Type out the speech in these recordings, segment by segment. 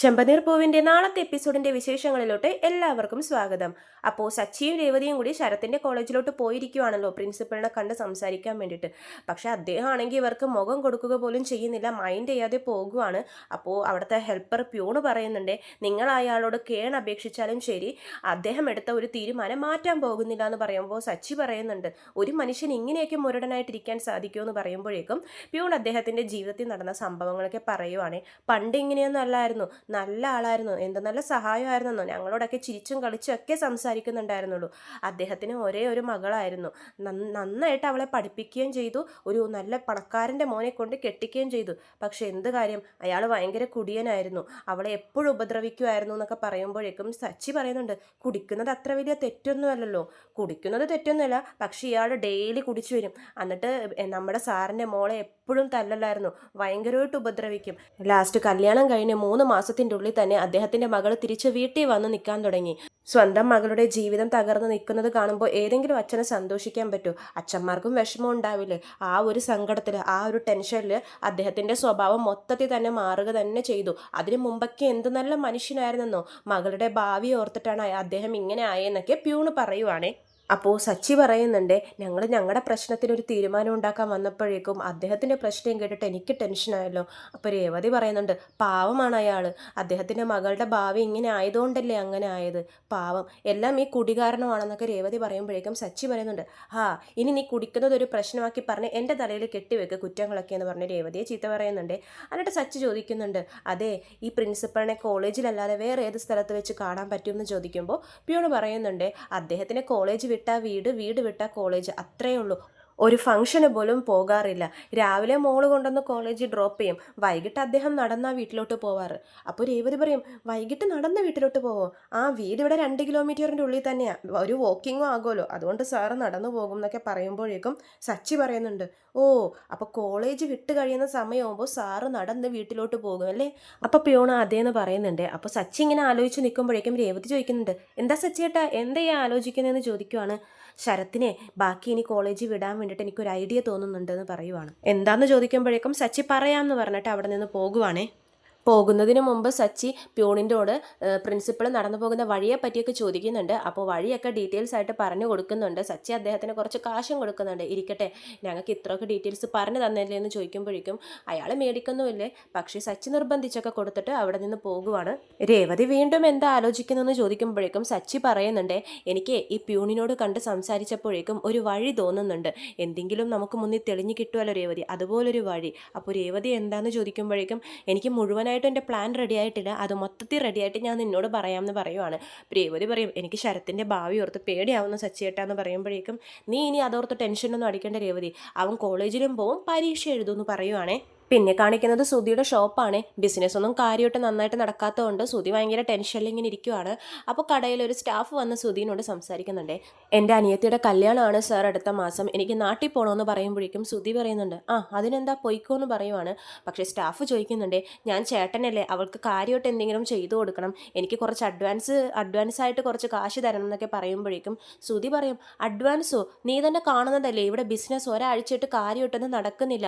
ചെമ്പനീർ പൂവിന്റെ നാളത്തെ എപ്പിസോഡിന്റെ വിശേഷങ്ങളിലോട്ട് എല്ലാവർക്കും സ്വാഗതം. അപ്പോൾ സച്ചിയും രേവതിയും കൂടി ശരത്തിന്റെ കോളേജിലോട്ട് പോയിരിക്കുവാണല്ലോ പ്രിൻസിപ്പളിനെ കണ്ട് സംസാരിക്കാൻ വേണ്ടിയിട്ട്. പക്ഷെ അദ്ദേഹം ആണെങ്കിൽ ഇവർക്ക് മുഖം കൊടുക്കുക പോലും ചെയ്യുന്നില്ല, മൈൻഡ് ചെയ്യാതെ പോകുവാണ്. അപ്പോൾ അവിടുത്തെ ഹെൽപ്പർ പ്യൂണ് പറയുന്നുണ്ട്, നിങ്ങൾ അയാളോട് കേൺ അപേക്ഷിച്ചാലും ശരി, അദ്ദേഹം എടുത്ത ഒരു തീരുമാനം മാറ്റാൻ പോകുന്നില്ല എന്ന് പറയുമ്പോൾ സച്ചി പറയുന്നുണ്ട്, ഒരു മനുഷ്യൻ ഇങ്ങനെയൊക്കെ മുരടനായിട്ടിരിക്കാൻ സാധിക്കുമോ എന്ന് പറയുമ്പോഴേക്കും പ്യൂൺ അദ്ദേഹത്തിന്റെ ജീവിതത്തിൽ നടന്ന സംഭവങ്ങളൊക്കെ പറയുവാണ്. പണ്ട് ഇങ്ങനെയൊന്നും അല്ലായിരുന്നു, നല്ല ആളായിരുന്നു, എന്ത് നല്ല സഹായമായിരുന്നോ, ഞങ്ങളോടൊക്കെ ചിരിച്ചും കളിച്ചും ഒക്കെ സംസാരിക്കുന്നുണ്ടായിരുന്നുള്ളൂ. അദ്ദേഹത്തിന് ഒരേ ഒരു മകളായിരുന്നു, നന്നായിട്ട് അവളെ പഠിപ്പിക്കുകയും ചെയ്തു, ഒരു നല്ല പണക്കാരൻ്റെ മോനെ കൊണ്ട് കെട്ടിക്കുകയും ചെയ്തു. പക്ഷെ എന്ത് കാര്യം, അയാൾ ഭയങ്കര കുടിയനായിരുന്നു, അവളെ എപ്പോഴും ഉപദ്രവിക്കുമായിരുന്നു എന്നൊക്കെ പറയുമ്പോഴേക്കും സച്ചി പറയുന്നുണ്ട്, കുടിക്കുന്നത് അത്ര വലിയ തെറ്റൊന്നുമല്ലല്ലോ. കുടിക്കുന്നത് തെറ്റൊന്നുമല്ല, പക്ഷെ ഇയാൾ ഡെയിലി കുടിച്ചു വരും, എന്നിട്ട് നമ്മുടെ സാറിൻ്റെ മോളെ എപ്പോഴും തല്ലലായിരുന്നു, ഭയങ്കരമായിട്ട് ഉപദ്രവിക്കും. ലാസ്റ്റ് കല്യാണം കഴിഞ്ഞ് 3 മാസത്തിൻ്റെ ഉള്ളിൽ തന്നെ അദ്ദേഹത്തിൻ്റെ മകൾ തിരിച്ച് വീട്ടിൽ വന്ന് നിൽക്കാൻ തുടങ്ങി. സ്വന്തം മകളുടെ ജീവിതം തകർന്ന് നിൽക്കുന്നത് കാണുമ്പോൾ ഏതെങ്കിലും അച്ഛനെ സന്തോഷിക്കാൻ പറ്റുമോ? അച്ഛന്മാർക്കും വിഷമം ഉണ്ടാവില്ലേ? ആ ഒരു സങ്കടത്തിൽ, ആ ഒരു ടെൻഷനിൽ അദ്ദേഹത്തിൻ്റെ സ്വഭാവം മൊത്തത്തിൽ തന്നെ മാറുക തന്നെ ചെയ്തു. അതിനു മുമ്പൊക്കെ എന്ത് നല്ല മനുഷ്യനായിരുന്നെന്നോ, മകളുടെ ഭാവി ഓർത്തിട്ടാണ് അദ്ദേഹം ഇങ്ങനെ ആയെന്നൊക്കെ പ്യൂണ് പറയുവാണേ. അപ്പോൾ സച്ചി പറയുന്നുണ്ട്, ഞങ്ങളുടെ പ്രശ്നത്തിനൊരു തീരുമാനം ഉണ്ടാക്കാൻ വന്നപ്പോഴേക്കും അദ്ദേഹത്തിൻ്റെ പ്രശ്നം കേട്ടിട്ട് എനിക്ക് ടെൻഷനായല്ലോ. അപ്പോൾ രേവതി പറയുന്നുണ്ട്, പാവമാണ് അയാൾ, അദ്ദേഹത്തിൻ്റെ മകളുടെ ഭാവി ഇങ്ങനെ ആയതുകൊണ്ടല്ലേ അങ്ങനെ ആയത്, പാവം, എല്ലാം ഈ കുടികാരണമാണെന്നൊക്കെ രേവതി പറയുമ്പോഴേക്കും സച്ചി പറയുന്നുണ്ട്, ഇനി നീ കുടിക്കുന്നത് ഒരു പ്രശ്നമാക്കി പറഞ്ഞ് എൻ്റെ തലയിൽ കെട്ടിവെക്ക് കുറ്റങ്ങളൊക്കെ എന്ന് പറഞ്ഞ് രേവതിയെ ചീത്ത പറയുന്നുണ്ട്. എന്നിട്ട് സച്ചി ചോദിക്കുന്നുണ്ട്, അതെ, ഈ പ്രിൻസിപ്പളിനെ കോളേജിലല്ലാതെ വേറെ ഏത് സ്ഥലത്ത് വെച്ച് കാണാൻ പറ്റുമെന്ന് ചോദിക്കുമ്പോൾ പ്യൂണ് പറയുന്നുണ്ട്, അദ്ദേഹത്തിന് കോളേജ് വിട്ടാ വീട്, വീട് വിട്ടാ കോളേജ്, അത്രയേ ഉള്ളൂ, ഒരു ഫംഗ്ഷന് പോലും പോകാറില്ല. രാവിലെ മോള് കൊണ്ടുവന്ന് കോളേജിൽ ഡ്രോപ്പ് ചെയ്യും, വൈകിട്ട് അദ്ദേഹം നടന്നാ വീട്ടിലോട്ട് പോവാറ്. അപ്പോൾ രേവതി പറയും, വൈകിട്ട് നടന്ന് വീട്ടിലോട്ട് പോവോ? വീട് ഇവിടെ 2 കിലോമീറ്ററിൻ്റെ ഉള്ളിൽ തന്നെയാണ്, ഒരു വാക്കിങ്ങും ആകുമല്ലോ, അതുകൊണ്ട് സാറ് നടന്നു പോകും എന്നൊക്കെ പറയുമ്പോഴേക്കും സച്ചി പറയുന്നുണ്ട്, ഓ, അപ്പോൾ കോളേജ് വിട്ട് കഴിയുന്ന സമയമാകുമ്പോൾ സാറ് നടന്ന് വീട്ടിലോട്ട് പോകും അല്ലേ? അപ്പോൾ പ്യൂണ അതേന്ന് പറയുന്നുണ്ട്. അപ്പോൾ സച്ചി ഇങ്ങനെ ആലോചിച്ച് നിൽക്കുമ്പോഴേക്കും രേവതി ചോദിക്കുന്നുണ്ട്, എന്താ സച്ചിയേട്ടാ, എന്താ ഈ ആലോചിക്കുന്നതെന്ന് ചോദിക്കുവാണ്. ശരത്തിനെ ബാക്കി ഇനി കോളേജിൽ വിടാൻ വേണ്ടിയിട്ട് എനിക്കൊരു ഐഡിയ തോന്നുന്നുണ്ടെന്ന് പറയുവാണ്. എന്താന്ന് ചോദിക്കുമ്പോഴേക്കും സച്ചി പറയാമെന്ന് പറഞ്ഞിട്ട് അവിടെ നിന്ന് പോകുവാണേ. പോകുന്നതിന് മുമ്പ് സച്ചി പ്യൂണിൻ്റോട് പ്രിൻസിപ്പൾ നടന്നു പോകുന്ന വഴിയെ പറ്റിയൊക്കെ ചോദിക്കുന്നുണ്ട്. അപ്പോൾ വഴിയൊക്കെ ഡീറ്റെയിൽസ് ആയിട്ട് പറഞ്ഞു കൊടുക്കുന്നുണ്ട്. സച്ചി അദ്ദേഹത്തിന് കുറച്ച് കാശും കൊടുക്കുന്നുണ്ട്. ഇരിക്കട്ടെ, ഞങ്ങൾക്ക് ഇത്രയൊക്കെ ഡീറ്റെയിൽസ് പറഞ്ഞു തന്നില്ലേ എന്ന് ചോദിക്കുമ്പോഴേക്കും അയാൾ മേടിക്കുന്നുമില്ലേ, പക്ഷേ സച്ചി നിർബന്ധിച്ചൊക്കെ കൊടുത്തിട്ട് അവിടെ നിന്ന് പോകുവാണ്. രേവതി വീണ്ടും എന്താ ആലോചിക്കുന്നതെന്ന് ചോദിക്കുമ്പോഴേക്കും സച്ചി പറയുന്നുണ്ട്, എനിക്ക് ഈ പ്യൂണിനോട് കണ്ട് സംസാരിച്ചപ്പോഴേക്കും ഒരു വഴി തോന്നുന്നുണ്ട്, എന്തെങ്കിലും നമുക്ക് മുന്നിൽ തെളിഞ്ഞു കിട്ടുമല്ലോ രേവതി, അതുപോലൊരു വഴി. അപ്പോൾ രേവതി എന്താണെന്ന് ചോദിക്കുമ്പോഴേക്കും എനിക്ക് മുഴുവനായിട്ടും എൻ്റെ പ്ലാൻ റെഡി ആയിട്ടില്ല, അത് മൊത്തത്തിൽ റെഡി ആയിട്ട് ഞാൻ നിന്നോട് പറയാമെന്ന് പറയുവാണ്. രേവതി പറയും, എനിക്ക് ശരത്തിൻ്റെ ഭാവി ഓർത്ത് പേടിയാവുന്ന സച്ചിയേട്ടാന്ന് പറയുമ്പോഴേക്കും, നീ ഇനി അതോർത്ത് ടെൻഷനൊന്നും അടിക്കേണ്ട രേവതി, അവൻ കോളേജിലും പോവും, പരീക്ഷ എഴുതുമെന്ന് പറയുവാണേ. പിന്നെ കാണിക്കുന്നത് സുധിയുടെ ഷോപ്പാണ്. ബിസിനസ് ഒന്നും കാര്യമായിട്ട് നന്നായിട്ട് നടക്കാത്തതുകൊണ്ട് സുധി ഭയങ്കര ടെൻഷനിൽ ഇങ്ങനെ ഇരിക്കുവാണ്. അപ്പോൾ കടയിൽ ഒരു സ്റ്റാഫ് വന്ന് സുധീനോട് സംസാരിക്കുന്നുണ്ട്. എൻ്റെ അനിയത്തിയുടെ കല്യാണമാണ് സാർ അടുത്ത മാസം, എനിക്ക് നാട്ടിൽ പോകണമെന്ന് പറയുമ്പോഴേക്കും സുധി പറയുന്നുണ്ട്, അതിനെന്താ പൊയ്ക്കോ എന്ന് പറയുവാണ്. പക്ഷേ സ്റ്റാഫ് ചോദിക്കുന്നുണ്ട്, ഞാൻ ചേട്ടനല്ലേ, അവൾക്ക് കാര്യമായിട്ട് എന്തെങ്കിലും ചെയ്തു കൊടുക്കണം, എനിക്ക് കുറച്ച് അഡ്വാൻസ് ആയിട്ട് കുറച്ച് കാശ് തരണം എന്നൊക്കെ പറയുമ്പോഴേക്കും സുധി പറയും, അഡ്വാൻസോ, നീ തന്നെ കാണുന്നതല്ലേ ഇവിടെ ബിസിനസ് ഒരാഴ്ചയായിട്ട് കാര്യമായിട്ടൊന്നും നടക്കുന്നില്ല,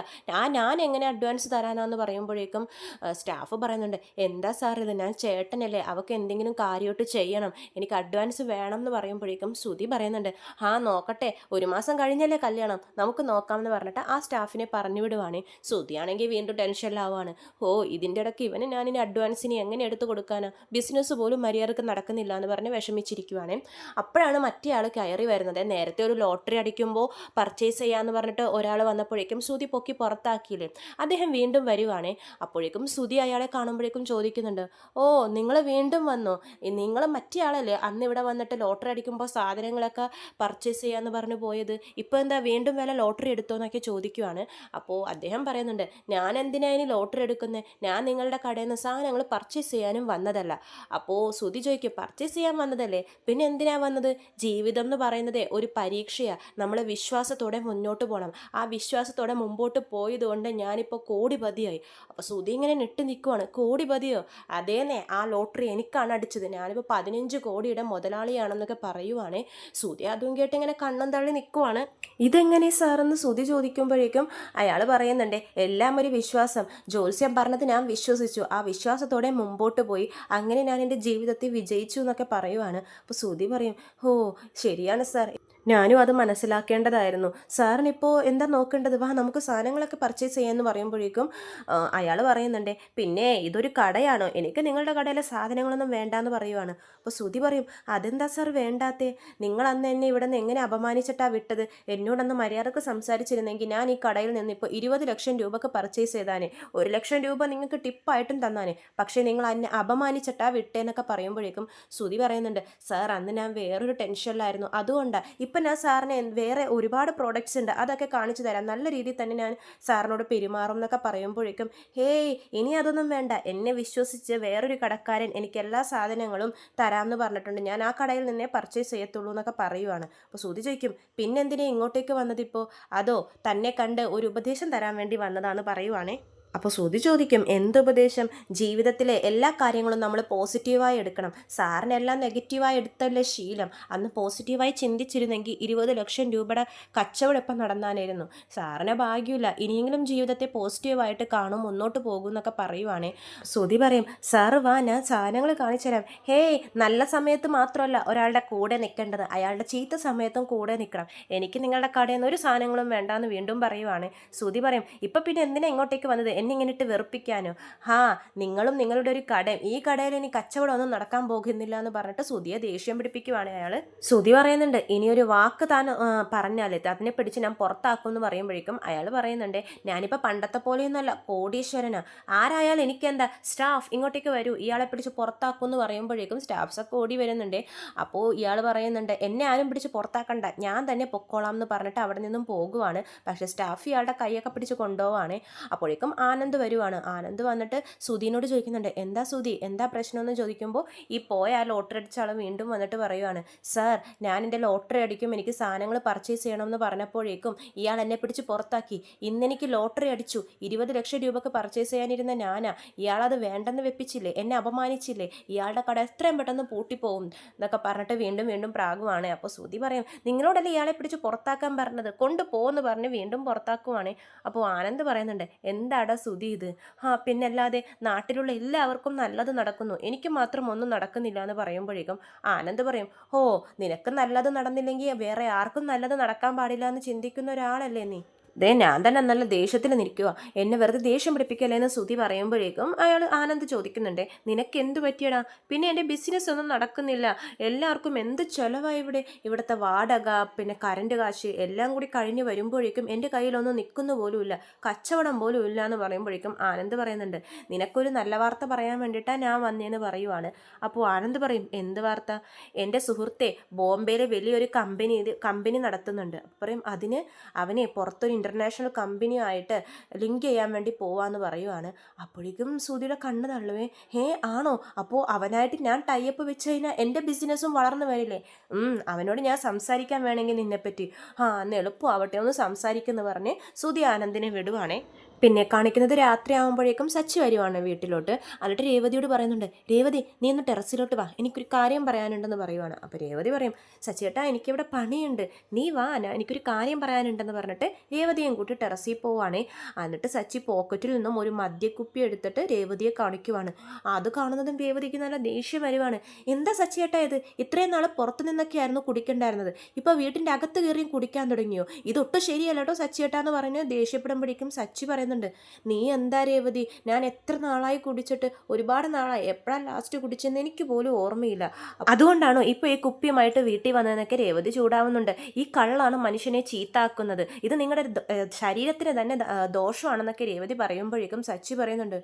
ഞാൻ എങ്ങനെ അഡ്വാൻസ് തരാനാന്ന് പറയുമ്പോഴേക്കും സ്റ്റാഫ് പറയുന്നുണ്ട്, എന്താ സാർ ഇത്, ഞാൻ ചേട്ടനല്ലേ, അവൾക്ക് എന്തെങ്കിലും കാര്യമായിട്ട് ചെയ്യണം, എനിക്ക് അഡ്വാൻസ് വേണം എന്ന് പറയുമ്പോഴേക്കും സുധി പറയുന്നുണ്ട്, നോക്കട്ടെ, 1 മാസം കഴിഞ്ഞല്ലേ കല്യാണം, നമുക്ക് നോക്കാമെന്ന് പറഞ്ഞിട്ട് ആ സ്റ്റാഫിനെ പറഞ്ഞു വിടുവാണ്. സുധിയാണെങ്കിൽ വീണ്ടും ടെൻഷനിലാവുകയാണ്. ഇതിൻ്റെ ഇടയ്ക്ക് ഇവന് ഞാനിനി അഡ്വാൻസിന് എങ്ങനെ എടുത്തു കൊടുക്കാനാ, ബിസിനസ് പോലും മര്യാദക്ക് നടക്കുന്നില്ല എന്ന് പറഞ്ഞ് വിഷമിച്ചിരിക്കുവാണ്. അപ്പോഴാണ് മറ്റേ ആൾ കയറി വരുന്നത്. നേരത്തെ ഒരു ലോട്ടറി അടിക്കുമ്പോൾ പർച്ചേസ് ചെയ്യാമെന്ന് പറഞ്ഞിട്ട് ഒരാൾ വന്നപ്പോഴേക്കും സുധി പൊക്കി പുറത്താക്കിയില്ലേ, അദ്ദേഹം വീണ്ടും വരുവാണേ. അപ്പോഴേക്കും സുധി അയാളെ കാണുമ്പോഴേക്കും ചോദിക്കുന്നുണ്ട്, നിങ്ങൾ വീണ്ടും വന്നോ, നിങ്ങൾ മറ്റേ ആളല്ലേ അന്ന് ഇവിടെ വന്നിട്ട് ലോട്ടറി അടിക്കുമ്പോൾ സാധനങ്ങളൊക്കെ പർച്ചേസ് ചെയ്യാമെന്ന് പറഞ്ഞു പോയത്, ഇപ്പോൾ എന്താ വീണ്ടും വില ലോട്ടറി എടുത്തോ എന്നൊക്കെ ചോദിക്കുവാണ്. അപ്പോൾ അദ്ദേഹം പറയുന്നുണ്ട്, ഞാൻ എന്തിനാ ഇനി ലോട്ടറി എടുക്കുന്നത്, ഞാൻ നിങ്ങളുടെ കടയിൽ നിന്ന് സാധനങ്ങൾ പർച്ചേസ് ചെയ്യാനും വന്നതല്ല. അപ്പോൾ സുധി ചോദിക്കും, പർച്ചേസ് ചെയ്യാൻ വന്നതല്ലേ, പിന്നെ എന്തിനാ വന്നത്, ജീവിതം എന്ന് പറയുന്നത് ഒരു പരീക്ഷയാണ്, നമ്മൾ വിശ്വാസത്തോടെ മുന്നോട്ട് പോകണം, ആ വിശ്വാസത്തോടെ മുമ്പോട്ട് പോയതുകൊണ്ട് ഞാനിപ്പോൾ കോടിപതിയായി. അപ്പോൾ സുധി ഇങ്ങനെ ഞെട്ടി നിൽക്കുവാണ്. കോടിപതിയോ? അതേന്നെ, ആ ലോട്ടറി എനിക്കാണ് അടിച്ചത്, ഞാനിപ്പോൾ 15 കോടിയുടെ മുതലാളിയാണെന്നൊക്കെ പറയുവാണേ. സുധി അതും കേട്ട് ഇങ്ങനെ കണ്ണും തള്ളി നിൽക്കുവാണ്. ഇതെങ്ങനെ സാറെന്ന് സുധി ചോദിക്കുമ്പോഴേക്കും അയാൾ പറയുന്നുണ്ട്, എല്ലാം ഒരു വിശ്വാസം. ജ്യോത്സ്യം പറഞ്ഞത് ഞാൻ വിശ്വസിച്ചു, ആ വിശ്വാസത്തോടെ മുമ്പോട്ട് പോയി, അങ്ങനെ ഞാൻ എൻ്റെ ജീവിതത്തിൽ വിജയിച്ചു എന്നൊക്കെ പറയുവാണ്. അപ്പോൾ സുധി പറയും, ഓ ശരിയാണ് സാർ, ഞാനും അത് മനസ്സിലാക്കേണ്ടതായിരുന്നു. സാറിനിപ്പോൾ എന്താ നോക്കേണ്ടത്, വാ നമുക്ക് സാധനങ്ങളൊക്കെ പർച്ചേസ് ചെയ്യാമെന്ന് പറയുമ്പോഴേക്കും അയാൾ പറയുന്നുണ്ട്, പിന്നെ ഇതൊരു കടയാണോ, എനിക്ക് നിങ്ങളുടെ കടയിലെ സാധനങ്ങളൊന്നും വേണ്ടാന്ന് പറയുവാണ്. അപ്പോൾ സുധി പറയും, അതെന്താ സാർ വേണ്ടാത്തേ, നിങ്ങൾ അന്ന് എന്നെ ഇവിടെ നിന്ന് എങ്ങനെ അപമാനിച്ചിട്ടാ വിട്ടത്, എന്നോടന്ന് മര്യാദക്ക് സംസാരിച്ചിരുന്നെങ്കിൽ ഞാൻ ഈ കടയിൽ നിന്ന് ഇപ്പോൾ 20 ലക്ഷം രൂപക്ക് പർച്ചേസ് ചെയ്താനേ, 1 ലക്ഷം രൂപ നിങ്ങൾക്ക് ടിപ്പായിട്ടും തന്നാനേ, പക്ഷേ നിങ്ങൾ എന്നെ അപമാനിച്ചിട്ടാ വിട്ടേന്നൊക്കെ പറയുമ്പോഴേക്കും സുധി പറയുന്നുണ്ട്, സാർ അന്ന് ഞാൻ വേറൊരു ടെൻഷനിലായിരുന്നു, അതുകൊണ്ടാണ്. ഇപ്പം ഞാൻ സാറിന് വേറെ ഒരുപാട് പ്രോഡക്റ്റ്സ് ഉണ്ട്, അതൊക്കെ കാണിച്ചു തരാം, നല്ല രീതിയിൽ തന്നെ ഞാൻ സാറിനോട് പെരുമാറും എന്നൊക്കെ പറയുമ്പോഴേക്കും, ഹേയ് ഇനി അതൊന്നും വേണ്ട, എന്നെ വിശ്വസിച്ച് വേറൊരു കടക്കാരൻ എനിക്ക് എല്ലാ സാധനങ്ങളും തരാമെന്ന് പറഞ്ഞിട്ടുണ്ട്, ഞാൻ ആ കടയിൽ നിന്നേ പർച്ചേസ് ചെയ്യത്തുള്ളൂ എന്നൊക്കെ പറയുവാണ്. അപ്പോൾ സുധി ചോദിക്കും, പിന്നെന്തിനാ ഇങ്ങോട്ടേക്ക് വന്നതിപ്പോൾ, അതോ തന്നെ കണ്ട് ഒരു ഉപദേശം തരാൻ വേണ്ടി വന്നതാന്ന് പറയുവാണേ. അപ്പോൾ സുധി ചോദിക്കും, എന്തുപദേശം, ജീവിതത്തിലെ എല്ലാ കാര്യങ്ങളും നമ്മൾ പോസിറ്റീവായി എടുക്കണം, സാറിനെല്ലാം നെഗറ്റീവായി എടുത്തല്ലേ ശീലം, അന്ന് പോസിറ്റീവായി ചിന്തിച്ചിരുന്നെങ്കിൽ 20 ലക്ഷം രൂപയുടെ കച്ചവടം ഇപ്പം നടന്നാനായിരുന്നു, സാറിന് ഭാഗ്യമില്ല, ഇനിയെങ്കിലും ജീവിതത്തെ പോസിറ്റീവായിട്ട് കാണും, മുന്നോട്ട് പോകും എന്നൊക്കെ പറയുവാണേ. സുധി പറയും, സാറ് വാ ഞാൻ സാധനങ്ങൾ കാണിച്ചു തരാം. ഹേയ്, നല്ല സമയത്ത് മാത്രമല്ല ഒരാളുടെ കൂടെ നിൽക്കേണ്ടത്, അയാളുടെ ചീത്ത സമയത്തും കൂടെ നിൽക്കണം, എനിക്ക് നിങ്ങളുടെ കടയിൽ നിന്ന് ഒരു സാധനങ്ങളും വേണ്ടാന്ന് വീണ്ടും പറയുവാണ്. സുധി പറയും, ഇപ്പം പിന്നെ എന്തിനാ ഇങ്ങോട്ടേക്ക് വന്നത്, എന്നിങ്ങനെ ഇട്ട് വെറുപ്പിക്കാനോ, ഹാ നിങ്ങളും നിങ്ങളുടെ ഒരു കടയും, ഈ കടയിൽ ഇനി കച്ചവടം ഒന്നും നടക്കാൻ പോകുന്നില്ല എന്ന് പറഞ്ഞിട്ട് സുധിയെ ദേഷ്യം പിടിപ്പിക്കുവാണ് അയാൾ. സുധി പറയുന്നുണ്ട്, ഇനിയൊരു വാക്ക് താൻ പറഞ്ഞാലേ അതിനെ പിടിച്ച് ഞാൻ പുറത്താക്കും എന്ന് പറയുമ്പോഴേക്കും അയാൾ പറയുന്നുണ്ട്, ഞാനിപ്പോൾ പണ്ടത്തെ പോലെയൊന്നുമല്ല, കോടീശ്വരനാ, ആരായാലും എനിക്കെന്താ, സ്റ്റാഫ് ഇങ്ങോട്ടേക്ക് വരൂ, ഇയാളെ പിടിച്ച് പുറത്താക്കും എന്ന് പറയുമ്പോഴേക്കും സ്റ്റാഫ്സൊക്കെ ഓടി വരുന്നുണ്ട്. അപ്പോൾ ഇയാൾ പറയുന്നുണ്ട്, എന്നെ ആരും പിടിച്ച് പുറത്താക്കണ്ട, ഞാൻ തന്നെ പൊക്കോളാം എന്ന് പറഞ്ഞിട്ട് അവിടെ നിന്നും പോകുവാണ്. പക്ഷേ സ്റ്റാഫ് ഇയാളുടെ കൈയൊക്കെ പിടിച്ച് കൊണ്ടുപോവാണ്. അപ്പോഴേക്കും ആനന്ദ് വരുവാണ്. ആനന്ദ് വന്നിട്ട് സുധീനോട് ചോദിക്കുന്നുണ്ട്, എന്താ സുധി, എന്താ പ്രശ്നമെന്ന് ചോദിക്കുമ്പോൾ ഈ പോയ ആ ലോട്ടറി അടിച്ച ആൾ വീണ്ടും വന്നിട്ട് പറയുവാണ്, സാർ ഞാൻ എൻ്റെ ലോട്ടറി അടിക്കും, എനിക്ക് സാധനങ്ങൾ പർച്ചേസ് ചെയ്യണമെന്ന് പറഞ്ഞപ്പോഴേക്കും ഇയാൾ എന്നെ പിടിച്ച് പുറത്താക്കി, ഇന്നെനിക്ക് ലോട്ടറി അടിച്ചു, 20 ലക്ഷം രൂപക്ക് പർച്ചേസ് ചെയ്യാനിരുന്ന ഞാനാ, ഇയാളത് വേണ്ടെന്ന് വെപ്പിച്ചില്ലേ, എന്നെ അപമാനിച്ചില്ലേ, ഇയാളുടെ കട എത്രയും പെട്ടെന്ന് പൂട്ടിപ്പോവും എന്നൊക്കെ പറഞ്ഞിട്ട് വീണ്ടും വീണ്ടും പ്രാഗുവാണ്. അപ്പോൾ സുധി പറയും, നിങ്ങളോടല്ലേ ഇയാളെ പിടിച്ച് പുറത്താക്കാൻ പറഞ്ഞത്, കൊണ്ടുപോകുമെന്ന് പറഞ്ഞ് വീണ്ടും പുറത്താക്കുവാണ്. അപ്പോൾ ആനന്ദ് പറയുന്നുണ്ട്, എന്താടാ സുധി ഇത്, പിന്നല്ലാതെ നാട്ടിലുള്ള എല്ലാവർക്കും നല്ലത് നടക്കുന്നു, എനിക്ക് മാത്രം ഒന്നും നടക്കുന്നില്ല എന്ന് പറയുമ്പോഴേക്കും ആനന്ദ് പറയും, ഓ നിനക്ക് നല്ലത് നടന്നില്ലെങ്കിൽ വേറെ ആർക്കും നല്ലത് നടക്കാൻ പാടില്ല എന്ന് ചിന്തിക്കുന്ന ഒരാളല്ലേ നീ, ഞാൻ തന്നെ നല്ല ദേഷ്യത്തിൽ നിൽക്കുക, എന്നെ വെറുതെ ദേഷ്യം പിടിപ്പിക്കല്ലേ എന്ന് സുധി പറയുമ്പോഴേക്കും അയാൾ ആനന്ദ് ചോദിക്കുന്നുണ്ട്, നിനക്ക് എന്ത് പറ്റിയടാ, പിന്നെ എൻ്റെ ബിസിനസ് ഒന്നും നടക്കുന്നില്ല, എല്ലാവർക്കും എന്ത് ചിലവാണ് ഇവിടുത്തെ വാടക, പിന്നെ കറണ്ട് കാശ് എല്ലാം കൂടി കഴിഞ്ഞ് വരുമ്പോഴേക്കും എൻ്റെ കയ്യിലൊന്നും നിൽക്കുന്ന പോലുമില്ല, കച്ചവടം പോലും ഇല്ല എന്ന് പറയുമ്പോഴേക്കും ആനന്ദ് പറയുന്നുണ്ട്, നിനക്കൊരു നല്ല വാർത്ത പറയാൻ വേണ്ടിയിട്ടാണ് ഞാൻ വന്നേന്ന് പറയുവാണ്. അപ്പോൾ ആനന്ദ് പറയും, എന്ത് വാർത്ത, എൻ്റെ സുഹൃത്തെ ബോംബെയിലെ വലിയൊരു കമ്പനി നടത്തുന്നുണ്ട്, പറയും അതിന് അവനെ പുറത്തൊരു ഇൻ്റർനാഷണൽ കമ്പനിയായിട്ട് ലിങ്ക് ചെയ്യാൻ വേണ്ടി പോവാന്ന് പറയുവാണ്. അപ്പോഴേക്കും സുധിയുടെ കണ്ണ് തള്ളുവേ, ആണോ, അപ്പോൾ അവനായിട്ട് ഞാൻ ടൈപ്പ് വെച്ച് കഴിഞ്ഞാൽ എൻ്റെ ബിസിനസ്സും വളർന്നു വരില്ലേ, അവനോട് ഞാൻ സംസാരിക്കാൻ വേണമെങ്കിൽ നിന്നെപ്പറ്റി, അന്ന് എളുപ്പമാവട്ടെ ഒന്ന് സംസാരിക്കുമെന്ന് പറഞ്ഞ് സുധി ആനന്ദിനെ വിടുവാണേ. പിന്നെ കാണിക്കുന്നത് രാത്രി ആകുമ്പോഴേക്കും സച്ചി വരുവാണ് വീട്ടിലോട്ട്. എന്നിട്ട് രേവതിയോട് പറയുന്നുണ്ട്, രേവതി നീ ഒന്ന് ടെറസിലോട്ട് വാ, എനിക്കൊരു കാര്യം പറയാനുണ്ടെന്ന് പറയുവാണ്. അപ്പോൾ രേവതി പറയും, സച്ചിയേട്ടാ എനിക്കിവിടെ പണിയുണ്ട്, നീ വാ, എനിക്കൊരു കാര്യം പറയാനുണ്ടെന്ന് പറഞ്ഞിട്ട് രേവതിയും കൂട്ടി ടെറസിൽ പോവാണേ. എന്നിട്ട് സച്ചി പോക്കറ്റിൽ നിന്നും ഒരു മദ്യക്കുപ്പി എടുത്തിട്ട് രേവതിയെ കാണിക്കുവാണ്. അത് കാണുന്നതും രേവതിക്ക് നല്ല ദേഷ്യം വരുവാണ്. എന്താ സച്ചിയേട്ടാ ഇത്, ഇത്രയും നാൾ പുറത്തു നിന്നൊക്കെ ആയിരുന്നു കുടിക്കേണ്ടായിരുന്നത്, ഇപ്പോൾ വീട്ടിൻ്റെ അകത്ത് കയറിയും കുടിക്കാൻ തുടങ്ങിയോ, ഇതൊട്ടും ശരിയല്ല കേട്ടോ സച്ചിയേട്ടാ എന്ന് പറഞ്ഞ് ദേഷ്യപ്പെടുമ്പോഴേക്കും സച്ചി പറയുന്നുണ്ട്, നീ എന്താ രേവതി, ഞാൻ എത്ര നാളായി കുടിച്ചിട്ട്, ഒരുപാട് നാളായി, എപ്പോഴാണ് ലാസ്റ്റ് കുടിച്ചെന്ന് എനിക്ക് പോലും ഓർമ്മയില്ല, അതുകൊണ്ടാണോ ഇപ്പോൾ ഈ കുപ്പിയുമായിട്ട് വീട്ടിൽ വന്നതെന്നൊക്കെ രേവതി ചൂടാവുന്നുണ്ട്. ഈ കള്ളാണ് മനുഷ്യനെ ചീത്താക്കുന്നത്, ഇത് നിങ്ങളുടെ ശരീരത്തിന് തന്നെ ദോഷമാണെന്നൊക്കെ രേവതി പറയുമ്പോഴേക്കും സച്ചി പറയുന്നുണ്ട്,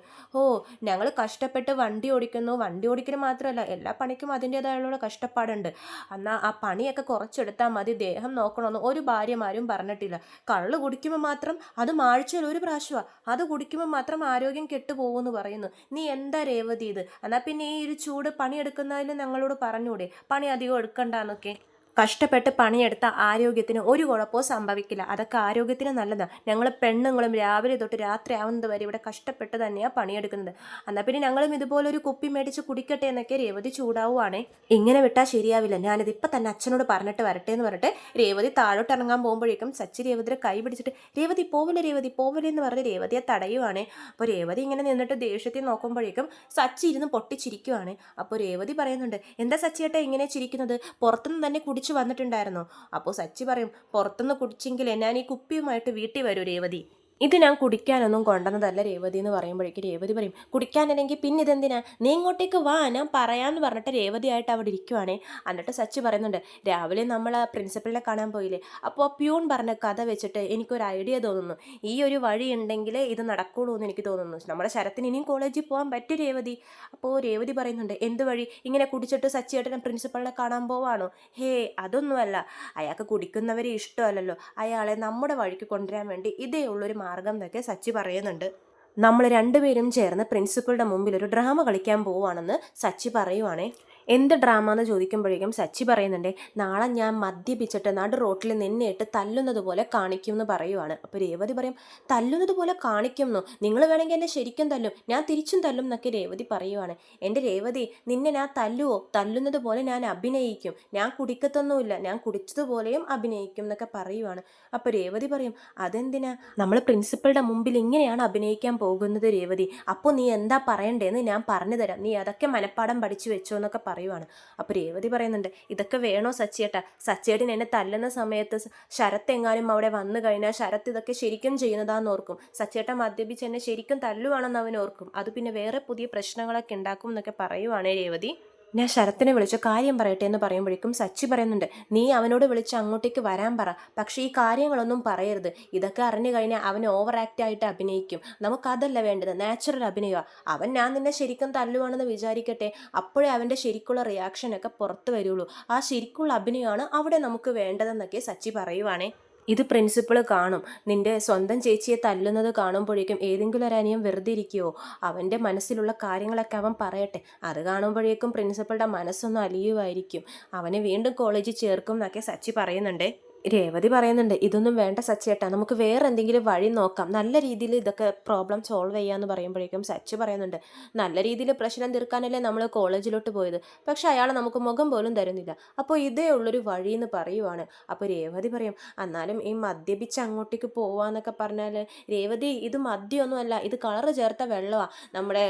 ഞങ്ങൾ കഷ്ടപ്പെട്ട് വണ്ടി ഓടിക്കുന്നു, വണ്ടി ഓടിക്കൽ മാത്രമല്ല എല്ലാ പണിക്കും അതിൻ്റേതായുള്ള കഷ്ടപ്പാടുണ്ട്, എന്നാൽ ആ പണിയൊക്കെ കുറച്ചെടുത്താൽ മതി, ദേഹം നോക്കണമെന്ന് ഒരു ഭാര്യമാരും പറഞ്ഞിട്ടില്ല, കള്ള് കുടിക്കുമ്പോൾ മാത്രം, അത് ആഴ്ചയിൽ ഒരു പ്രാവശ്യം, അത് കുടിക്കുമ്പോൾ മാത്രം ആരോഗ്യം കെട്ടുപോകുമെന്ന് പറയുന്നു, നീ എന്താ രേവതി ഇത്, എന്നാൽ പിന്നെ ഈ ഒരു ചൂട് പണിയെടുക്കുന്നതിൽ ഞങ്ങളോട് പറഞ്ഞൂടെ, പണി അധികം എടുക്കണ്ടെന്നൊക്കെ. കഷ്ടപ്പെട്ട് പണിയെടുത്ത ആരോഗ്യത്തിന് ഒരു കുഴപ്പവും സംഭവിക്കില്ല. അതൊക്കെ ആരോഗ്യത്തിന് നല്ലതാണ്. ഞങ്ങൾ പെണ്ണുങ്ങളും രാവിലെ തൊട്ട് രാത്രി ആവുന്നത് വരെ ഇവിടെ കഷ്ടപ്പെട്ട് തന്നെയാണ് പണിയെടുക്കുന്നത്. എന്നാൽ പിന്നെ ഞങ്ങളും ഇതുപോലൊരു കുപ്പി മേടിച്ച് കുടിക്കട്ടെ എന്നൊക്കെ രേവതി ചൂടാവുകയാണേ. ഇങ്ങനെ വിട്ടാൽ ശരിയാവില്ല, ഞാനിത് ഇപ്പം തന്നെ അച്ഛനോട് പറഞ്ഞിട്ട് വരട്ടെ എന്ന് പറഞ്ഞിട്ട് രേവതി താഴോട്ട് ഇറങ്ങാൻ പോകുമ്പോഴേക്കും സച്ചി രേവതിയുടെ കൈ പിടിച്ചിട്ട് രേവതി പോവില്ല രേവതി പോവില്ല എന്ന് പറഞ്ഞ് രേവതിയെ തടയുവാണേ. അപ്പോൾ രേവതി ഇങ്ങനെ നിന്നിട്ട് ദേഷ്യത്തിൽ നോക്കുമ്പോഴേക്കും സച്ചി ഇരുന്ന് പൊട്ടിച്ചിരിക്കുവാണ്. അപ്പോൾ രേവതി പറയുന്നുണ്ട്, എന്താ സച്ചിയേട്ടാ ഇങ്ങനെ ചിരിക്കുന്നത്? പുറത്തുനിന്ന് തന്നെ കുടിച്ചു വന്നിട്ടുണ്ടായിരുന്നോ? അപ്പോൾ സച്ചി പറയും, പുറത്തുനിന്ന് കുടിച്ചെങ്കിൽ ഞാൻ ഈ കുപ്പിയുമായിട്ട് വീട്ടിൽ വരൂ രേവതി, ഇത് ഞാൻ കുടിക്കാനൊന്നും കൊണ്ടുവന്നതല്ല രേവതി എന്ന് പറയുമ്പോഴേക്കും രേവതി പറയും, കുടിക്കാനല്ലെങ്കിൽ പിന്നെ ഇതെന്തിനാ, നീ ഇങ്ങോട്ടേക്ക് വാ ഞാൻ പറയാമെന്ന് പറഞ്ഞിട്ട് രേവതിയായിട്ട് അവിടെ ഇരിക്കുവാണേ. എന്നിട്ട് സച്ചി പറയുന്നുണ്ട്, രാവിലെ നമ്മൾ പ്രിൻസിപ്പലിനെ കാണാൻ പോയില്ലേ, അപ്പോൾ പ്യൂൺ പറഞ്ഞ കഥ വെച്ചിട്ട് എനിക്കൊരു ഐഡിയ തോന്നുന്നു, ഈ ഒരു വഴി ഉണ്ടെങ്കിൽ ഇത് നടക്കുള്ളൂ എന്ന് എനിക്ക് തോന്നുന്നു, നമ്മുടെ ശരത്തിന് ഇനിയും കോളേജിൽ പോകാൻ പറ്റും രേവതി. അപ്പോൾ രേവതി പറയുന്നുണ്ട്, എന്ത് വഴി? ഇങ്ങനെ കുടിച്ചിട്ട് സച്ചിയേട്ടനെ പ്രിൻസിപ്പളിനെ കാണാൻ പോവാണോ? ഹേ അതൊന്നുമല്ല, അയാൾക്ക് കുടിക്കുന്നവരെ ഇഷ്ടമല്ലല്ലോ, അയാളെ നമ്മുടെ വഴിക്ക് കൊണ്ടുവരാൻ വേണ്ടി ഇതേ ഉള്ളൊരു മാർഗം എന്നൊക്കെ സച്ചി പറയുന്നുണ്ട്. നമ്മൾ രണ്ടുപേരും ചേർന്ന് പ്രിൻസിപ്പളുടെ മുമ്പിൽ ഒരു ഡ്രാമ കളിക്കാൻ പോവുകയാണെന്ന് സച്ചി പറയുവാണേ. എന്ത് ഡ്രാമ എന്ന് ചോദിക്കുമ്പോഴേക്കും സച്ചി പറയുന്നുണ്ട്, നാളെ ഞാൻ മദ്യപിച്ചിട്ട് നടു റോട്ടിൽ നിന്നെയിട്ട് തല്ലുന്നത് പോലെ കാണിക്കും എന്ന് പറയുവാണ്. അപ്പോൾ രേവതി പറയും, തല്ലുന്നത് പോലെ കാണിക്കുമെന്നോ? നിങ്ങൾ വേണമെങ്കിൽ എന്നെ ശരിക്കും തല്ലും, ഞാൻ തിരിച്ചും തല്ലും എന്നൊക്കെ രേവതി പറയുവാണ്. എൻ്റെ രേവതി, നിന്നെ ഞാൻ തല്ലുവോ? തല്ലുന്നത് പോലെ ഞാൻ അഭിനയിക്കും, ഞാൻ കുടിക്കത്തൊന്നുമില്ല, ഞാൻ കുടിച്ചതുപോലെയും അഭിനയിക്കും എന്നൊക്കെ പറയുവാണ്. അപ്പോൾ രേവതി പറയും, അതെന്തിനാ? നമ്മൾ പ്രിൻസിപ്പളുടെ മുമ്പിൽ ഇങ്ങനെയാണ് അഭിനയിക്കാൻ പോകുന്നത് രേവതി, അപ്പോൾ നീ എന്താ പറയണ്ടേന്ന് ഞാൻ പറഞ്ഞു തരാം, നീ അതൊക്കെ മനപ്പാടം പഠിച്ചു വെച്ചോ എന്നൊക്കെ പറയുവാണ്. അപ്പോൾ രേവതി പറയുന്നുണ്ട്, ഇതൊക്കെ വേണോ സച്ചിയേട്ടാ? സച്ചിയേട്ടൻ എന്നെ തല്ലുന്ന സമയത്ത് ശരത്ത് എങ്ങാനും അവിടെ വന്നു കഴിഞ്ഞാൽ ശരത്ത് ഇതൊക്കെ ശരിക്കും ചെയ്യുന്നതാന്ന് ഓർക്കും, സച്ചിയേട്ടൻ മദ്യപിച്ച് എന്നെ ശരിക്കും തല്ലുവാണെന്ന് അവൻ ഓർക്കും, അത് പിന്നെ വേറെ പുതിയ പ്രശ്നങ്ങളൊക്കെ ഉണ്ടാക്കും എന്നൊക്കെ പറയുവാണേ രേവതി. ഞാൻ ശരത്തിനെ വിളിച്ച കാര്യം പറയട്ടെ എന്ന് പറയുമ്പോഴേക്കും സച്ചി പറയുന്നുണ്ട്, നീ അവനോട് വിളിച്ച് അങ്ങോട്ടേക്ക് വരാൻ പറ, പക്ഷേ ഈ കാര്യങ്ങളൊന്നും പറയരുത്, ഇതൊക്കെ അറിഞ്ഞു കഴിഞ്ഞാൽ അവൻ ഓവർ ആക്റ്റ് ആയിട്ട് അഭിനയിക്കും, നമുക്കതല്ല വേണ്ടത്, നാച്ചുറൽ അഭിനയമാണ്. അവൻ ഞാൻ നിന്നെ ശരിക്കും തല്ലുവാണെന്ന് വിചാരിക്കട്ടെ, അപ്പോഴേ അവൻ്റെ ശരിക്കുള്ള റിയാക്ഷനൊക്കെ പുറത്ത് വരുള്ളൂ, ആ ശരിക്കുള്ള അഭിനയമാണ് അവിടെ നമുക്ക് വേണ്ടതെന്നൊക്കെ സച്ചി പറയുവാണേ. ഇത് പ്രിൻസിപ്പൾ കാണും, നിന്റെ സ്വന്തം ചേച്ചിയെ തല്ലുന്നത് കാണുമ്പോഴേക്കും ഏതെങ്കിലും ഒരു അനിയൻ വെറുതെ ഇരിക്കുമോ? അവൻ്റെ മനസ്സിലുള്ള കാര്യങ്ങളൊക്കെ അവൻ പറയട്ടെ, അത് കാണുമ്പോഴേക്കും പ്രിൻസിപ്പളുടെ മനസ്സൊന്നും അലിയുമായിരിക്കും, അവനെ വീണ്ടും കോളേജിൽ ചേർക്കും എന്നൊക്കെ സച്ചി പറയുന്നുണ്ട്. രേവതി പറയുന്നുണ്ട്, ഇതൊന്നും വേണ്ട സച്ചിയേട്ടാ, നമുക്ക് വേറെ എന്തെങ്കിലും വഴി നോക്കാം, നല്ല രീതിയിൽ ഇതൊക്കെ പ്രോബ്ലം സോൾവ് ചെയ്യാമെന്ന് പറയുമ്പോഴേക്കും സച്ചി പറയുന്നുണ്ട്, നല്ല രീതിയിൽ പ്രശ്നം തീർക്കാനല്ലേ നമ്മൾ കോളേജിലോട്ട് പോയത്, പക്ഷെ അയാൾ നമുക്ക് മുഖം പോലും തരുന്നില്ല, അപ്പോൾ ഇതേ ഉള്ളൊരു വഴി എന്ന് പറയുവാണ്. അപ്പോൾ രേവതി പറയും, എന്നാലും ഈ മദ്യപിച്ച് അങ്ങോട്ടേക്ക് പോവാന്നൊക്കെ പറഞ്ഞാൽ, രേവതി ഇത് മദ്യമൊന്നുമല്ല, ഇത് കളറ് ചേർത്ത വെള്ളമാണ്, നമ്മുടെ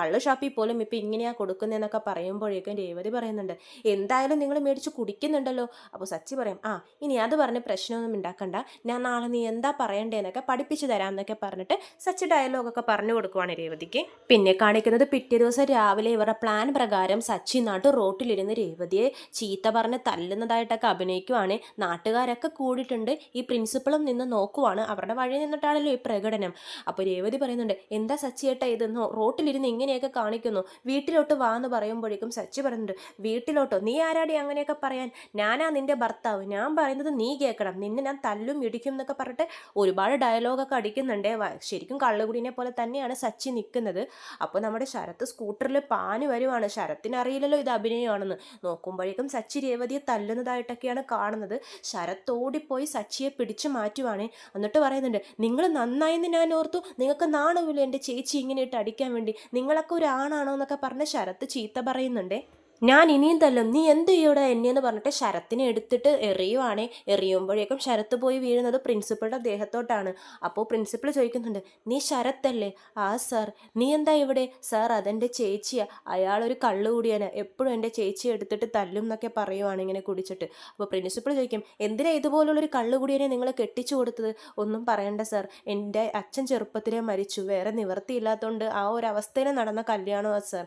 കള്ള് ഷാപ്പിൽ പോലും ഇപ്പം ഇങ്ങനെയാണ് കൊടുക്കുന്നതെന്നൊക്കെ പറയുമ്പോഴേക്കും രേവതി പറയുന്നുണ്ട്, എന്തായാലും നിങ്ങൾ മേടിച്ച് കുടിക്കുന്നുണ്ടല്ലോ. അപ്പോൾ സച്ചി പറയും, ഇനി അത് പറഞ്ഞ് പ്രശ്നമൊന്നും ഉണ്ടാക്കണ്ട, ഞാൻ നാളെ നീ എന്താ പറയണ്ടേന്നൊക്കെ പഠിപ്പിച്ചു തരാം എന്നൊക്കെ പറഞ്ഞിട്ട് സച്ചി ഡയലോഗൊക്കെ പറഞ്ഞു കൊടുക്കുവാണ് രേവതിക്ക്. പിന്നെ കാണിക്കുന്നത് പിറ്റേ ദിവസം രാവിലെ ഇവരുടെ പ്ലാൻ പ്രകാരം സച്ചി റോട്ടിലിരുന്ന് രേവതിയെ ചീത്ത പറഞ്ഞ് തല്ലുന്നതായിട്ടൊക്കെ അഭിനയിക്കുവാണ്. നാട്ടുകാരൊക്കെ കൂടിയിട്ടുണ്ട്, ഈ പ്രിൻസിപ്പളും നിന്ന് നോക്കുവാണ്, അവരുടെ വഴി നിന്നിട്ടാണല്ലോ ഈ പ്രകടനം. അപ്പോൾ രേവതി പറയുന്നുണ്ട്, എന്താ സച്ചിയേട്ടാ ഇത് റോട്ടിലിരുന്ന് ഇങ്ങനെയൊക്കെ കാണിക്കുന്നു, വീട്ടിലോട്ട് വാ എന്ന് പറയുമ്പോഴേക്കും സച്ചി പറയുന്നുണ്ട്, വീട്ടിലോട്ടോ? നീ ആരാടി അങ്ങനെയൊക്കെ പറയാൻ? ഞാനാ നിന്റെ ഭർത്താവ്, ഞാൻ പറയുന്നത് നീ കേൾക്കണം, നിന്നെ ഞാൻ തല്ലും ഇടിക്കും എന്നൊക്കെ പറഞ്ഞിട്ട് ഒരുപാട് ഡയലോഗൊക്കെ അടിക്കുന്നുണ്ട്. ശരിക്കും കള്ളുകുടീനെ പോലെ തന്നെയാണ് സച്ചി നിൽക്കുന്നത്. അപ്പോൾ നമ്മുടെ ശരത്ത് സ്കൂട്ടറിൽ പാഞ്ഞു വരുവാണ്, ശരത്തിന് അറിയില്ലല്ലോ ഇത് അഭിനയമാണെന്ന്. നോക്കുമ്പോഴേക്കും സച്ചി രേവതിയെ തല്ലുന്നതായിട്ടൊക്കെയാണ് കാണുന്നത്. ശരത്ത് ഓടിപ്പോയി സച്ചിയെ പിടിച്ചു മാറ്റുവാണ്. എന്നിട്ട് പറയുന്നുണ്ട്, നിങ്ങൾ നന്നായെന്ന് ഞാൻ ഓർത്തു, നിങ്ങൾക്ക് നാണമില്ല എൻ്റെ ചേച്ചി ഇങ്ങനെ ഇട്ട് അടിക്കാൻ വേണ്ടി, നിങ്ങളൊക്കെ ഒരു ആണാണോ എന്നൊക്കെ പറഞ്ഞ് ശരത്ത് ചീത്ത പറയുന്നുണ്ട്. ഞാൻ ഇനിയും തല്ലും, നീ എന്ത് ചെയ്യൂടെ എന്നെയെന്ന് പറഞ്ഞിട്ട് ശരത്തിനെ എടുത്തിട്ട് എറിയുവാണേ. എറിയുമ്പോഴേക്കും ശരത്ത് പോയി വീഴുന്നത് പ്രിൻസിപ്പളുടെ ദേഹത്തോട്ടാണ്. അപ്പോൾ പ്രിൻസിപ്പൾ ചോദിക്കുന്നുണ്ട്, നീ ശരത്തല്ലേ? ആ സാർ. നീ എന്താ ഇവിടെ? സാർ അതെൻ്റെ ചേച്ചിയാണ്, അയാളൊരു കള്ളുകൂടിയാണ്, എപ്പോഴും എൻ്റെ ചേച്ചിയെ എടുത്തിട്ട് തല്ലും എന്നൊക്കെ പറയുവാണ് ഇങ്ങനെ കുടിച്ചിട്ട്. അപ്പോൾ പ്രിൻസിപ്പൾ ചോദിക്കും, എന്തിനാ ഇതുപോലുള്ളൊരു കള്ളുകൂടിയനെ നിങ്ങൾ കെട്ടിച്ചു കൊടുത്തത്? ഒന്നും പറയണ്ട സാർ, എൻ്റെ അച്ഛൻ ചെറുപ്പത്തിലേ മരിച്ചു, വേറെ നിവൃത്തിയില്ലാത്തതുകൊണ്ട് ആ ഒരു അവസ്ഥയിൽ നടന്ന കല്യാണമാണ് സാർ,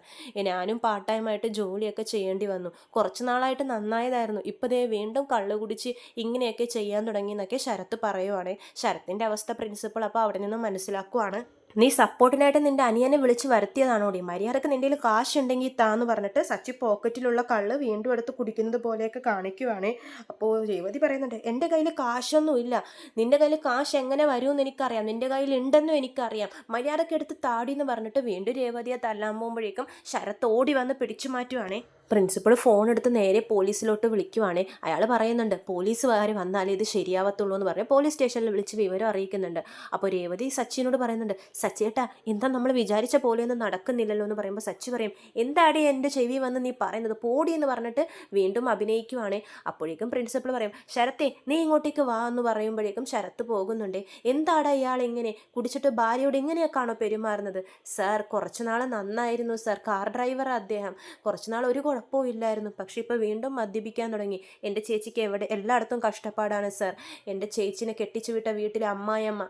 ഞാനും പാർട്ട് ടൈമായിട്ട് ജോലിയൊക്കെ ചെയ്യേണ്ടി വന്നു, കുറച്ച് നാളായിട്ട് നന്നായതായിരുന്നു, ഇപ്പം ദേ വീണ്ടും കള്ളു കുടിച്ച് ഇങ്ങനെയൊക്കെ ചെയ്യാൻ തുടങ്ങി എന്നൊക്കെ ശരത്ത് പറയുവാണ്. ശരത്തിൻ്റെ അവസ്ഥ പ്രിൻസിപ്പൾ അപ്പോൾ അവിടെ നിന്ന് മനസ്സിലാക്കുവാണ്. നീ സപ്പോർട്ടിനായിട്ട് നിന്റെ അനിയനെ വിളിച്ച് വരുത്തിയതാണോടി? മര്യാദക്ക് നിന്റെ കയ്യിൽ കാശുണ്ടെങ്കിൽ താന്ന് പറഞ്ഞിട്ട് സച്ചി പോക്കറ്റിലുള്ള കള്ള് വീണ്ടും എടുത്ത് കുടിക്കുന്നത് പോലെയൊക്കെ കാണിക്കുവാണേ. അപ്പോൾ രേവതി പറയുന്നുണ്ട്, എൻ്റെ കയ്യിൽ കാശൊന്നും ഇല്ല. നിന്റെ കയ്യിൽ കാശ് എങ്ങനെ വരുമെന്ന് എനിക്കറിയാം, നിന്റെ കയ്യിൽ ഉണ്ടെന്നും എനിക്കറിയാം. മര്യാദക്ക് എടുത്ത് താടി എന്ന് പറഞ്ഞിട്ട് വീണ്ടും രേവതിയെ തല്ലാൻ പോകുമ്പോഴേക്കും ശരത്ത് ഓടി വന്ന് പിടിച്ചു മാറ്റുവാണേ. പ്രിൻസിപ്പൾ ഫോൺ എടുത്ത് നേരെ പോലീസിലോട്ട് വിളിക്കുവാണേ. അയാൾ പറയുന്നുണ്ട്, പോലീസുകാർ വന്നാലേ ഇത് ശരിയാവത്തുള്ളൂ എന്ന് പറഞ്ഞ് പോലീസ് സ്റ്റേഷനിൽ വിളിച്ച് വിവരം അറിയിക്കുന്നുണ്ട്. അപ്പോൾ രേവതി സച്ചിനോട് പറയുന്നുണ്ട്, സച്ചിയേട്ടാ എന്താ നമ്മൾ വിചാരിച്ച പോലെയൊന്നും നടക്കുന്നില്ലല്ലോ എന്ന് പറയുമ്പോൾ സച്ചി പറയും, എന്താടി എൻ്റെ ചെവി വന്ന് നീ പറയുന്നത്, പോടി എന്ന് പറഞ്ഞിട്ട് വീണ്ടും അഭിനയിക്കുവാണേ. അപ്പോഴേക്കും പ്രിൻസിപ്പൾ പറയും, ശരത്തെ നീ ഇങ്ങോട്ടേക്ക് വാ എന്ന് പറയുമ്പോഴേക്കും ശരത്ത് പോകുന്നുണ്ട്. എന്താടാ ഇയാൾ ഇങ്ങനെ കുടിച്ചിട്ട് ഭാര്യയോട് ഇങ്ങനെയൊക്കെയാണോ പെരുമാറുന്നത്? സാർ കുറച്ചുനാൾ നന്നായിരുന്നു സാർ, കാർ ഡ്രൈവറാണ് അദ്ദേഹം, കുറച്ചുനാൾ ഒരു കുഴപ്പവും ഇല്ലായിരുന്നു. പക്ഷെ ഇപ്പോൾ വീണ്ടും മദ്യപിക്കാൻ തുടങ്ങി. എൻ്റെ ചേച്ചിക്ക് എല്ലായിടത്തും കഷ്ടപ്പാടാണ് സാർ. എൻ്റെ ചേച്ചിനെ കെട്ടിച്ചു വിട്ട വീട്ടിലെ അമ്മായിയമ്മ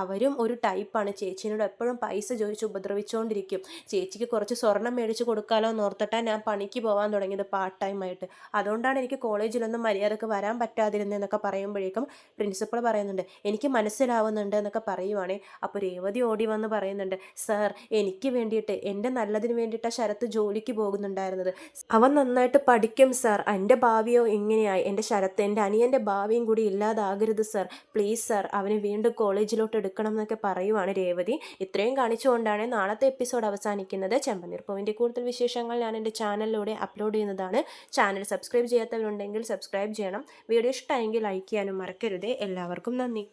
അവരും ഒരു ടൈപ്പാണ്. ചേച്ചീനോട് എപ്പോഴും പൈസ ചോദിച്ച് ഉപദ്രവിച്ചുകൊണ്ടിരിക്കും. ചേച്ചിക്ക് കുറച്ച് സ്വർണം മേടിച്ച് കൊടുക്കാമല്ലോ എന്ന് ഓർത്തിട്ടാണ് ഞാൻ പണിക്ക് പോകാൻ തുടങ്ങിയത് പാർട്ട് ടൈം ആയിട്ട്. അതുകൊണ്ടാണ് എനിക്ക് കോളേജിലൊന്നും മര്യാദക്ക് വരാൻ പറ്റാതിരുന്നതെന്നൊക്കെ പറയുമ്പോഴേക്കും പ്രിൻസിപ്പൾ പറയുന്നുണ്ട്, എനിക്ക് മനസ്സിലാവുന്നുണ്ട് എന്നൊക്കെ പറയുവാണേ. അപ്പോൾ രേവതി ഓടി വന്ന് പറയുന്നുണ്ട്, സാർ എനിക്ക് വേണ്ടിയിട്ട്, എൻ്റെ നല്ലതിന് വേണ്ടിയിട്ടാണ് ശരത്ത് ജോലിക്ക് പോകുന്നുണ്ടായിരുന്നത്. അവൻ നന്നായിട്ട് പഠിക്കും സാർ. എൻ്റെ ഭാവിയോ ഇങ്ങനെയായി. എൻ്റെ ശരത്ത്, എൻ്റെ അനിയൻ്റെ ഭാവിയും കൂടി ഇല്ലാതാകരുത് സാർ. പ്ലീസ് സാർ, അവനെ വീണ്ടും കോളേജിലോട്ട് എടുക്കണം എന്നൊക്കെ പറയുവാണ് രേവതി. ഇത്രയും കാണിച്ചുകൊണ്ടാണ് നാളത്തെ എപ്പിസോഡ് അവസാനിക്കുന്നത്. ചെമ്പനീർ പൂവിൻ്റെ കൂടുതൽ വിശേഷങ്ങൾ ഞാൻ എൻ്റെ ചാനലിലൂടെ അപ്ലോഡ് ചെയ്യുന്നതാണ്. ചാനൽ സബ്സ്ക്രൈബ് ചെയ്യാത്തവരുണ്ടെങ്കിൽ സബ്സ്ക്രൈബ് ചെയ്യണം. വീഡിയോ ഇഷ്ടമായെങ്കിൽ ലൈക്ക് ചെയ്യാനും മറക്കരുതേ. എല്ലാവർക്കും നന്ദി.